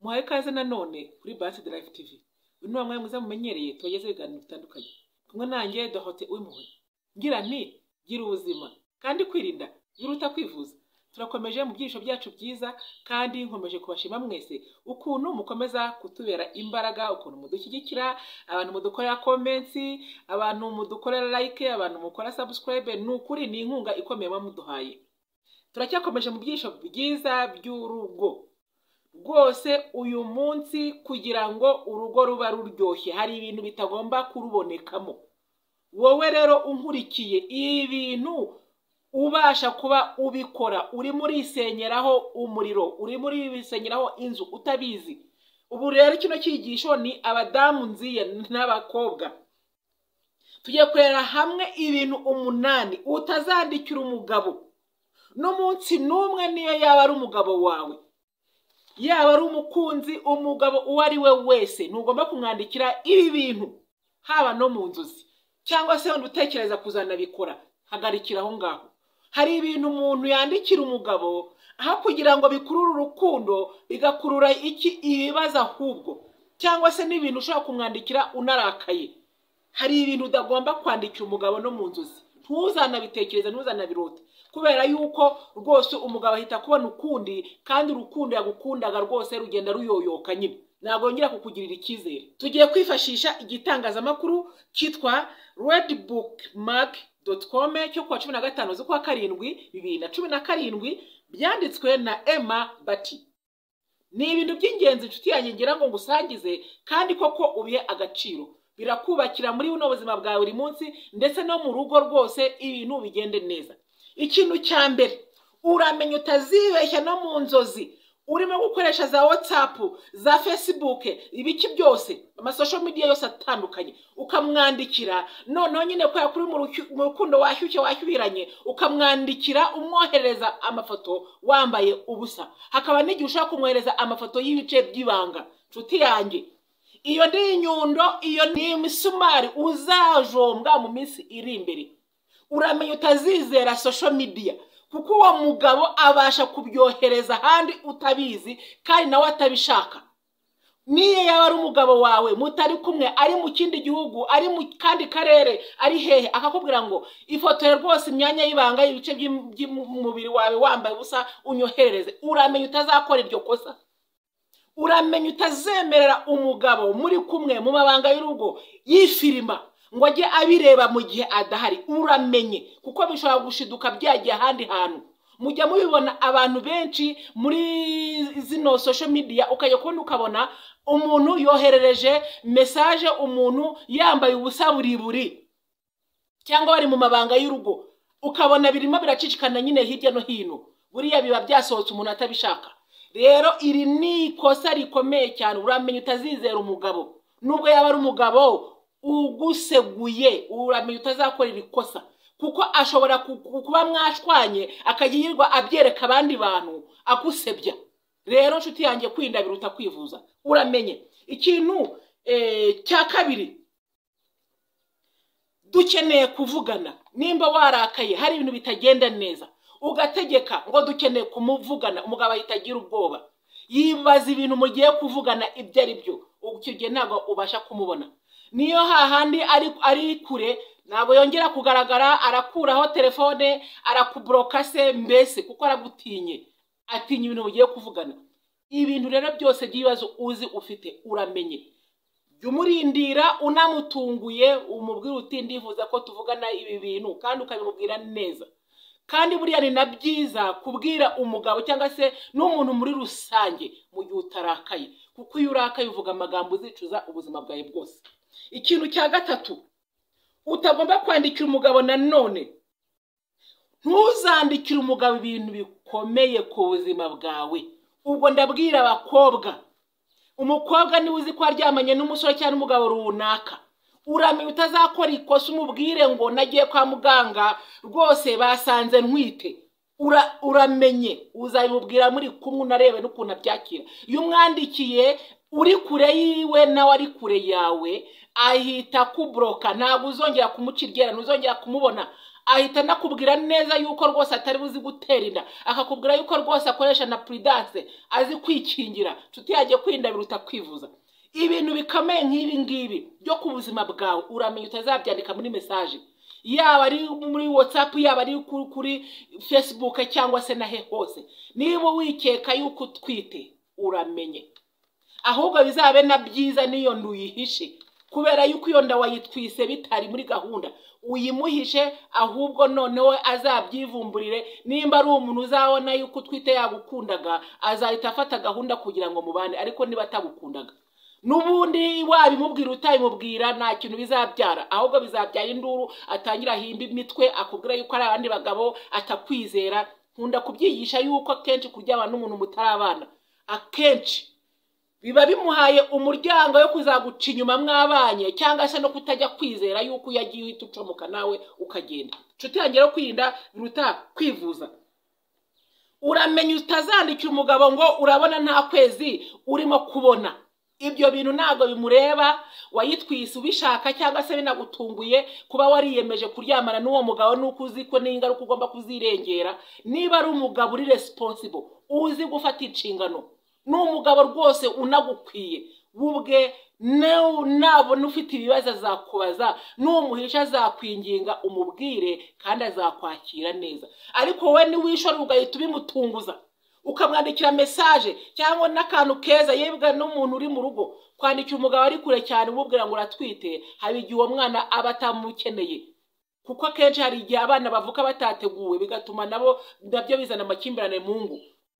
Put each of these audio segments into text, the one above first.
muhaye kaze nanone kuri Basi Drive TV. Uno wamwe muza mumenyereye tugeze ibiganiro bitandukanye. Kumwe nanjye Dohote w'impuhwe. Ngira nti gira ubuzima kandi kwirinda biruta kwivuza. Turakomeje mu byisho byacu byiza kandi nkomeje kubashima mwese ukuntu mukomeza kutubera imbaraga, ukuntu mudushyigikira, abantu mudukorera comments, abantu mudukorera like, abantu mukora subscribe, nukuri ni inkunga ikomeye bamuduhaye. Turacyakomeje mu byisho byiza by'urugo. Rwose uyu munsi kugira ngo urugo ruba ruryoshye hari ibintu bitagomba kurubonekamo. Wowe rero unkurikiye ibintu ubasha kuba ubikora, uri muri isenyeraho umuriro, uri muri isenyeraho inzu utabizi. Ubu rero kino cyigisho ni abadamu nziye n'abakobwa. Tugiye kurera hamwe ibintu 8 utazandikira umugabo. No munsi numwe niyo yaba ari umugabo wawe, yaba ari umukunzi, umugabo uwari we wese ntugomba kumwandikira ibi bintu, haba no mu nzozi cyangwa se utekereza kuzana bikora. Hagarikira aho ngaho. Hari ibintu umuntu yandikira umugabo aho kugira ngo bikurure urukundo bigakurura ibibazo ahubwo, cyangwa se n'ibintu ushobora kumwandikira unarakaye. Hari ibintu udagomba kwandikira umugabo no mu nzozi, ntuzanabitekereza, ntuzanabirote, kubera yuko rwose umugabo ahita kubona ukundi, kandi urukundo yagukundaga rwose rugenda ruyoyoka nyine, ntabwo yongera kukugirira icyizere. Tugiye kwifashisha igitangazamakuru cyitwa redbookmark.com cyo kuwa 15 z'ukwa 7 2017, byanditswe na Emma Bati. Ni ibintu by'ingenzi inshuti yanjye ngira ngo ngusangize, kandi koko ubihe agaciro. Birakubakira muri buno buzima bwawe buri munsi, ndetse no mu rugo rwose ibintu bigende neza. Ikintu cya mbere, uramenye utazibeshya no mu nzozi. Urimo gukoresha za WhatsApp, za Facebook, ibiki byose, ama social media yose atandukanye, ukamwandikira noneho nyine ko yakuri mu rukundo washyuhiranye, ukamwandikira umwohereza amafoto wambaye ubusa. Hakaba n'igihe ushaka kumwohereza amafoto y'ibice by'ibanga. Nshuti yanjye, iyo ndi inyundo, iyo ni imisumari uzajombwa mu minsi iri imbere. Uramenye utazizera social media, kuko uwo mugabo abasha kubyohereza ahandi utabizi kandi nawe atabishaka. Niyo yaba ari umugabo wawe mutari kumwe, ari mu kindi gihugu, ari mu kandi karere, ari hehe, akakubwira ngo ifoto rwose imyanya y'ibanga ibice by'umubiri wawe wambaye ubusa unyoherereze. Uramenye utazakora iryo kosa. Uramenye utazemerera umugabo muri kumwe mu mabanga y'urugo yifirima ngo ajye abireba mu gihe adahari. Uramenye, kuko bishobora gushiduka byagiye ahandi hantu. Mujya mubibona abantu benshi muri zino social media, ukajya kubona ukabona umuntu yoherereje message umuntu yambaye ubusa buri, cyangwa bari mu mabanga y'urugo, ukabona birimo biracicikana nyine hirya no hino. Buriya biba byasohotse umuntu atabishaka. Rero iri ni ikosa rikomeye cyane. Uramenye utazizera umugabo, nubwo yaba ari umugabo uguseguye. Uramenye utazakora iri kosa, kuko ashobora kuba mwashwanye akagirirwa abyereka abandi bantu agusebya. Rero nshuti yanjye, kwirinda biruta kwivuza. Uramenye. Ikintu cya kabiri, dukeneye kuvugana. Nimba warakaye, hari ibintu bitagenda neza, ugategeka ngo dukeneye kumuvugana, umugabo ahitagira ubwoba, yibaza ibintu mugiye kuvugana ibyo ari byo. Icyo gihe ntabwo ubasha kumubona. Niyo hahandi ari kure, ntabwo yongera kugaragara, arakuraho telefone, arakubloka se mbese, kuko aragutinye, atinya ibintu mugiye kuvugana. Ibintu rero byose by'ibibazo uzi ufite, uramenye. Jumurindira unamutunguye, umubwira uti ndifuza ko tuvugana ibi bintu, kandi ukabimubwira neza. Kandi buriya ni nabyiza kubwira umugabo cyangwa se n'umuntu muri rusange mu gihe utarakaye, kuko iyo urakaye uvuga amagambo uzicuza ubuzima bwawe bwose. Ikintu cya gatatu, utagomba kwandikira umugabo nanone. Ntuzandikire umugabo ibintu bikomeye ku buzima bwawe. Ubwo ndabwira abakobwa, umukobwa niwe uzi ko aryamanye n'umusore cyangwa n'umugabo runaka. Uramenye utazakora ikosa umubwire ngo nagiye kwa muganga rwose basanze ntwite. Uramenye uzabimubwira muri kumwe, unarebe n'ukuntu abyakira. Iyo umwandikiye uri kure yiwe nawe ari kure yawe, ahita kubloka. Ntabwo uzongera kumuciryera, ntuzongera kumubona. ahita nakubwira neza yuko rwose atari buzi gutera inda, akakubwira yuko rwose akoresha na prudence, azi kwikingira. Nshuti yanjye, kwirinda biruta kwivuza. Ibintu bikomeye nk'ibi ngibi byo ku buzima bwawe uramenye utazabyandika muri message, yaba ari muri WhatsApp, yaba ari kuri Facebook cyangwa se na he hose. Niba wikeka yuko utwite uramenye, ahubwo bizabe na byiza niyo nduyihishe, kubera yuko iyo nda wayitwise bitari muri gahunda, uyimuhishe ahubwo noneho azabyivumburire. Nimba ari umuntu uzabona yuko utwite yagukundaga, azahita afata gahunda kugira ngo mubane. Ariko niba atagukundaga nubundi wabimubwira utayimubwira nta kintu bizabyara, ahubwo bizabyara induru, atangira ahimba imitwe, akubwira yuko ari abandi bagabo, atakwizera. Nkunda kubyigisha yuko akenshi kuryama n'umuntu mutarabana akenshi biba bimuhaye umuryango yo kuzaguca inyuma mwabanye, cyangwa se no kutajya kwizera yuko yagiye uhita ucomoka nawe ukagenda. Nshuti yanjye, rero kwirinda biruta kwivuza. Uramenye utazandikira umugabo ngo urabona nta kwezi urimo kubona. Ibyo bintu ntago bimureba. Wayitwise ubishaka cyangwa se binagutunguye kuba wariyemeje kuryamana n'uwo mugabo, nuko uzi ko n'ingaruka ugomba kuzirengera. Niba ari umugabo uri responsible, uzi gufata inshingano, n'umugabo rwose unagukwiye, ubwe nabona ufite ibibazo azakubaza, n'umuhisha azakwinginga umubwire kandi azakwakira neza. Ariko we niwishora ugahita ubimutunguza, ukamwandikira message cyangwa n'akantu keza, yebwa n'umuntu uri mu rugo, kwandikira umugabo ari kure cyane umubwira ngo uratwite, haba igihe uwo mwana aba atamukeneye. Kuko akenshi hari igihe abana bavuka batateguwe, bigatuma nabyo bizana amakimbirane mu ngo.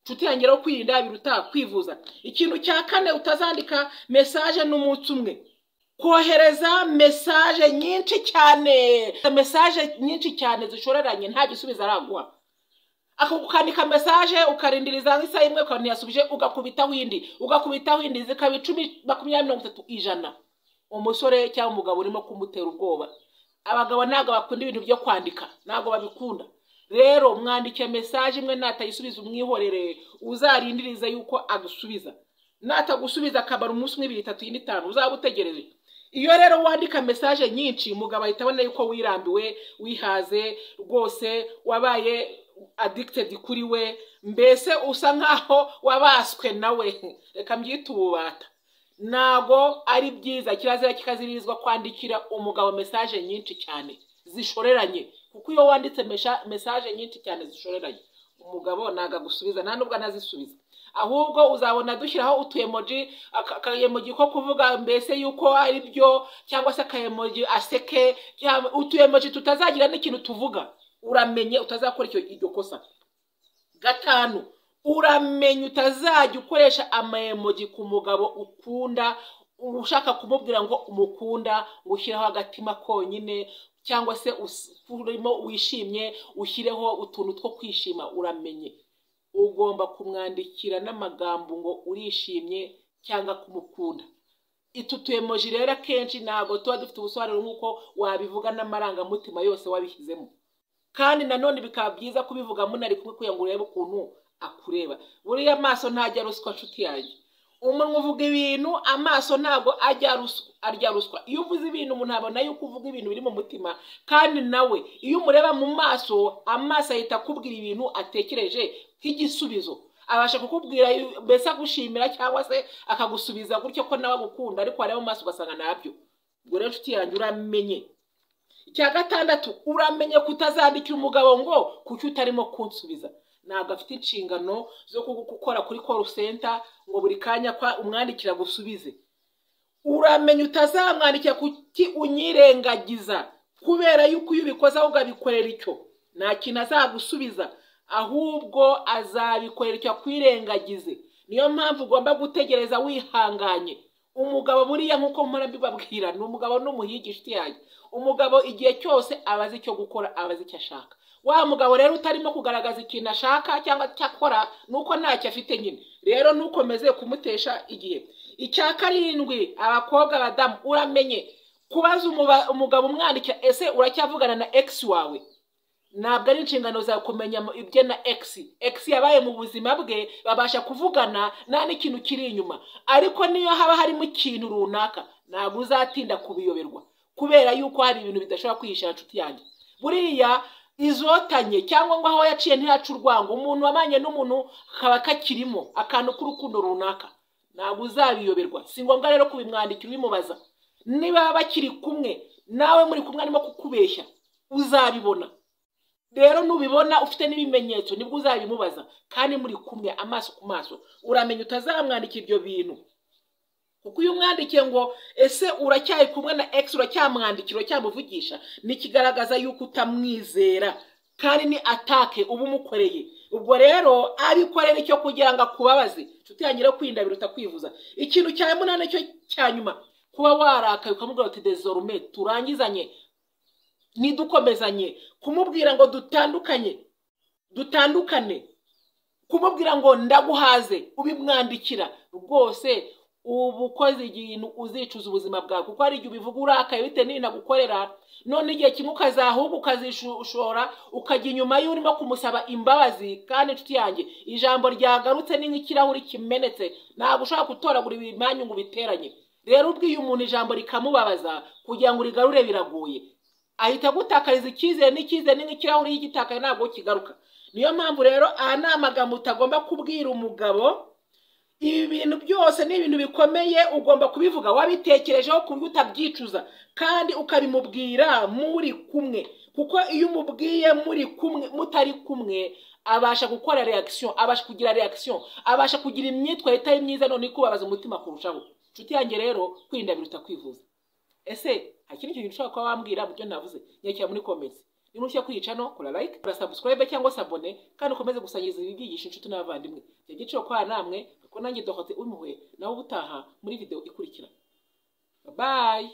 Nshuti yanjye, rero kwirinda biruta kwivuza. Ikintu cya kane, utazandika message n'umunsi umwe. Kohereza message nyinshi cyane zishoreranye, nta gisubizo araguha. Akukandika message ukarindiriza nk'isa imwe kandi yasubije, ugakubitaho indi zikaba 10, 20, 30, 100. Umusore cyangwa umugabo urimo kumutera ubwoba. Abagabo ntago bakunda ibintu byo kwandika, ntago babikunda. Rero mwandike message imwe, natayisubiza umwihorere, uzarindiriza yuko agusubiza. Natagusubiza akabara umunsi 2, 3, 5, uzabutegereje. Iyo rero wandika message nyinshi, umugabo ahita abona yuko wirambiwe, wihaze rwose, wabaye addicted kuri we, mbese usa nkaho wabaswe nawe. Reka mbyite ububata. Nago ari byiza, kirazira kikazirizwa kwandikira umugabo message nyinshi cyane zishoreranye. Kuko iyo wanditse message nyinshi cyane zishoreranye, umugabo naga gusubiza, nta nubwo anazisubiza. Ahubwo uzabona dushyiraho utuemoji, akayemoji ko kuvuga mbese yuko ari byo, cyangwa se akayemoji aseke, utuemoji tutazagira n'ikintu tuvuga. Uramenye utazakora iryo kosa. 5, uramenye utazajya ukoresha amayemoji ku mugabo ukunda, ushaka kumubwira ngo umukunda, ushyiraho agatima konyine, cyangwa se urimo wishimye ushyireho utuntu two kwishima. Uramenye ugomba kumwandikira n'amagambo ngo urishimye cyangwa kumukunda. Itutu emoji rero kenshi ntago tuba dufite ubusobanuro nk'uko wabivuga n'amarangamutima yose wabishyizemo. Kandi nanone bikaba byiza kubivuga munari kumwe kugira ngo urebe ukuntu akureba. Buriya amaso ntajya ruswa, nshuti yanjye. Umuntu uvuga ibintu, amaso ntago arya ruswa. Iyo uvuze ibintu umuntu abona yuko uvuga ibintu biri mu mutima, kandi nawe iyo umureba mu maso, amaso ahita akubwira ibintu atekereje nk'igisubizo. Abasha kukubwira mbese agushimira cyangwa se akagusubiza gutyo ko nawe agukunda, ariko wareba mu maso ugasanga nabyo. Ubwo rero nshuti yanjye, uramenye. Icya 6, uramenye kutazandikira umugabo ngo kuki utarimo kunsubiza. Ntabwo afite inshingano zo gukora kuri call center ngo buri kanya kwa umwandikira gusubize. Uramenye utazamwandikira kuki unyirengagiza, kubera yuko iyo ubikoze ahubwo abikorera icyo, nta kintu azagusubiza, ahubwo azabikorera icyo kwirengagize. Niyo mpamvu ugomba gutegereza wihanganye. Umugabo buriya nkuko mpora mbibabwira, ni umugabo n'umuhigisha yanjye. Umugabo igihe cyose abazi icyo gukora, abazi icyo ashaka. Wa mugabo rero utarimo kugaragaza ikintu ashaka cyangwa cyakora, nuko ntacyo afite nyine. Rero nukomeze kumutesha igihe. Icya 7, abakobwa badamu, uramenye kubaza umugabo umwandikira, ese uracyavugana na ex wawe? Ntabwo ari inshingano za kumenya ibye na ex yabaye mu buzima bwe, babasha kuvugana nta n'ikintu kiri inyuma. Ariko niyo haba harimo ikintu runaka, ntabwo uzatinda kubiyoberwa, kubera yuko hari ibintu bidashobora kwihisha, nshuti yanjye. buriya izotanye cyangwa ngo aho yaciye ntihaca urwango, umuntu wamanye n'umuntu kaba kakirimo akantu k'urukundo runaka, ntabwo uzabiyoberwa. Si ngombwa rero kubimwandikira ubimubaza. Niba bakiri kumwe nawe muri kumwe arimo kukubeshya, uzabibona. Rero nubibona ufite n'ibimenyetso nibwo uzabimubaza, kandi muri kumwe amaso ku maso. Uramenye utazamwandikira ibyo bintu, kuko iyo umwandikiye ngo ese uracyari kumwe na ex, uracyamwandikira uracyamuvugisha, nikigaragaza yuko utamwizera kandi ni atake uba umukoreye. Ubwo rero abikorera icyo kugira ngo akubabaze. Nshuti yanjye rero kwirinda biruta kwivuza. Ikintu cya munani cyo cya nyuma, kuba warakaye ukamubwira uti désormais turangizanye, nidukomezanye, kumubwira ngo dutandukane, kumubwira ngo ndaguhaze, ubimwandikira. Rwose ubu ukoze ikintu uzicuza ubuzima bwawe, kuko hari igihe ubivuga urakaye bite n'ibintu agukorera, none igihe kimwe ukazahuga ukazishora ukajya inyuma y'urimo kumusaba imbabazi. Kandi nshuti yanjye, ijambo ryagarutse ni nk'ikirahuri kimenetse, ntabwo ushobora gutoragura ibimanyu ngo ubiteranye. Rero ubwiye umuntu ijambo rikamubabaza, kugira ngo urigarure biragoye, ahita gutakariza icyizere, n'icyizere ni nk'ikirahuri y'igitakaye ntabwo kigaruka. Niyo mpamvu rero aha ni amagambo utagomba kubwira umugabo. Ibi bintu byose ni ibintu bikomeye, ugomba kubivuga wabitekerejeho ku buryo utabyicuza, kandi ukabimubwira muri kumwe, kuko iyo umubwiye muri kumwe mutari kumwe abasha gukora reaction, abasha kugira reaction, abasha kugira imyitwarire itari myiza, none ikubabaza umutima kurushaho. Nshuti yanjye rero kwirinda biruta kwivuza. Ese hari ikintu ushobora kuba wambwira mu byo navuze? Nyakira muri comments. Niba ushaka kwica no kora like, kora subscribe cyangwa se abone, kandi ukomeze gusangiza ibi byigisho inshuti n'abavandimwe. Igiciro kwa namwe ko nanjye dohote umwe nawe ubutaha muri video ikurikira. Bye bye.